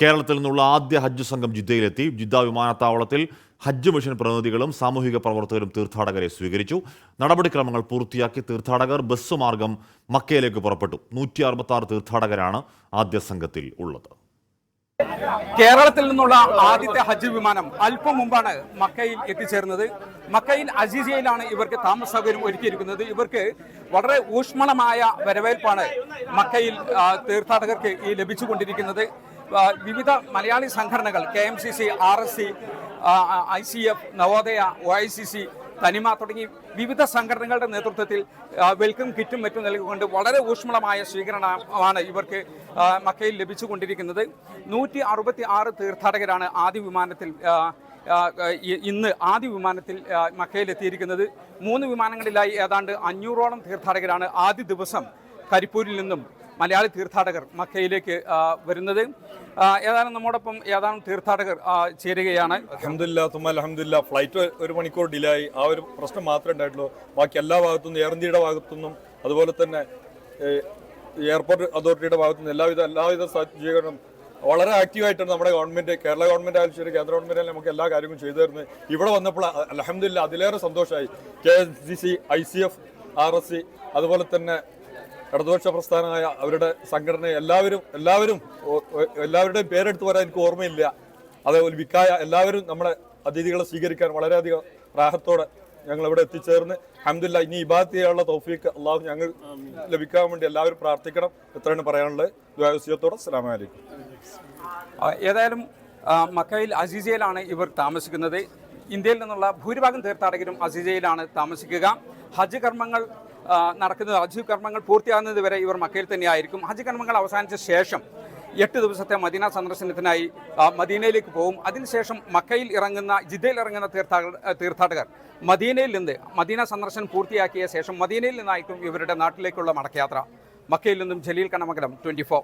കേരളത്തിൽ നിന്നുള്ള ആദ്യ ഹജ്ജ് സംഘം ജിദ്ദയിലെത്തി. ജിദ്ദ വിമാനത്താവളത്തിൽ ഹജ്ജ് മിഷൻ പ്രതിനിധികളും സാമൂഹിക പ്രവർത്തകരും തീർത്ഥാടകരെ സ്വീകരിച്ചു. നടപടിക്രമങ്ങൾ പൂർത്തിയാക്കി തീർത്ഥാടകർ ബസ് മാർഗം മക്കയിലേക്ക് പുറപ്പെട്ടു. 166 തീർത്ഥാടകരാണ് ആദ്യ സംഘത്തിൽ ഉള്ളത്. കേരളത്തിൽ നിന്നുള്ള ആദ്യത്തെ ഹജ്ജ് വിമാനം അല്പം മുമ്പാണ് മക്കയിൽ എത്തിച്ചേർന്നത്. മക്കയിൽ അസീസിയയിലാണ് ഇവർക്ക് താമസ സൗകര്യം ഒരുക്കിയിരിക്കുന്നത്. ഇവർക്ക് വളരെ ഊഷ്മളമായ വരവേൽപ്പാണ് മക്കയിൽ തീർത്ഥാടകർക്ക് ലഭിച്ചുകൊണ്ടിരിക്കുന്നത്. വിവിധ മലയാളി സംഘടനകൾ KMCC, RSC, ICF, Navodaya, OICC, തനിമ തുടങ്ങി വിവിധ സംഘടനകളുടെ നേതൃത്വത്തിൽ വെൽക്കം കിറ്റും മറ്റും നൽകിക്കൊണ്ട് വളരെ ഊഷ്മളമായ സ്വീകരണമാണ് ഇവർക്ക് മക്കയിൽ ലഭിച്ചുകൊണ്ടിരിക്കുന്നത്. 166 തീർത്ഥാടകരാണ് ഇന്ന് ആദ്യ വിമാനത്തിൽ മക്കയിലെത്തിയിരിക്കുന്നത്. 3 വിമാനങ്ങളിലായി ഏതാണ്ട് 500ഓളം തീർത്ഥാടകരാണ് ആദ്യ ദിവസം കരിപ്പൂരിൽ നിന്നും മലയാളി തീർത്ഥാടകർ മക്കയിലേക്ക് വരുന്നത്. ഏതാനും നമ്മോടൊപ്പം ഏതാനും തീർത്ഥാടകർ ചേരുകയാണ്. അൽഹംദുലില്ലാ ഫ്ലൈറ്റ് 1 മണിക്കൂർ ഡിലേ ആയി. ആ ഒരു പ്രശ്നം മാത്രമേ ഉണ്ടായിട്ടുള്ളൂ. ബാക്കി എല്ലാ ഭാഗത്തുനിന്നും എയർ ഇന്ത്യയുടെ ഭാഗത്തുനിന്നും അതുപോലെ തന്നെ എയർപോർട്ട് അതോറിറ്റിയുടെ ഭാഗത്തുനിന്നും എല്ലാവിധ സജ്ജീകരണം വളരെ ആക്റ്റീവായിട്ടാണ് നമ്മുടെ ഗവൺമെന്റ്, കേരള ഗവൺമെന്റ് ആയാലും ശരി, കേന്ദ്ര ഗവൺമെന്റ് ആയാലും നമുക്ക് എല്ലാ കാര്യങ്ങളും ചെയ്തു തരുന്നത്. ഇവിടെ വന്നപ്പോൾ അൽഹംദുലില്ലാ അതിലേറെ സന്ദോഷമായി. KMCC, ICF, RSC അതുപോലെ തന്നെ ഇടതുപക്ഷ പ്രസ്ഥാനമായ അവരുടെ സംഘടന എല്ലാവരുടെയും പേരെടുത്ത് പറയാൻ എനിക്ക് ഓർമ്മയില്ല. അതേപോലെ വിക്കായ എല്ലാവരും നമ്മുടെ അതിഥികളെ സ്വീകരിക്കാൻ വളരെയധികം റാഹത്തോടെ ഞങ്ങൾ ഇവിടെ എത്തിച്ചേർന്ന് അൽഹംദുലില്ലാ ഇനി ഇബാദത്ത് ചെയ്യാനുള്ള തൗഫീഖ് അള്ളാഹു ഞങ്ങൾ ലഭിക്കാൻ വേണ്ടി എല്ലാവരും പ്രാർത്ഥിക്കണം. എത്രയാണ് പറയാനുള്ളത്. ദുആ അസ്സലാമു അലൈക്കും. ഏതായാലും മക്കയിൽ അസീസിയയിലാണ് ഇവർ താമസിക്കുന്നത്. ഇന്ത്യയിൽ നിന്നുള്ള ഭൂരിഭാഗം തീർത്ഥാടകരും അസീസിയയിലാണ് താമസിക്കുക. ഹജ്ജ് കർമ്മങ്ങൾ പൂർത്തിയാകുന്നത് വരെ ഇവർ മക്കയിൽ തന്നെയായിരിക്കും. ഹജ്ജ് കർമ്മങ്ങൾ അവസാനിച്ച ശേഷം 8 ദിവസത്തെ മദീന സന്ദർശനത്തിനായി മദീനയിലേക്ക് പോകും. അതിനുശേഷം ജിദ്ദയിൽ ഇറങ്ങുന്ന തീർത്ഥാടകർ മദീന സന്ദർശനം പൂർത്തിയാക്കിയ ശേഷം മദീനയിൽ നിന്നായിരിക്കും ഇവരുടെ നാട്ടിലേക്കുള്ള മടക്കയാത്ര. മക്കയിൽ നിന്നും ജലീൽ കണമംഗലം, 24.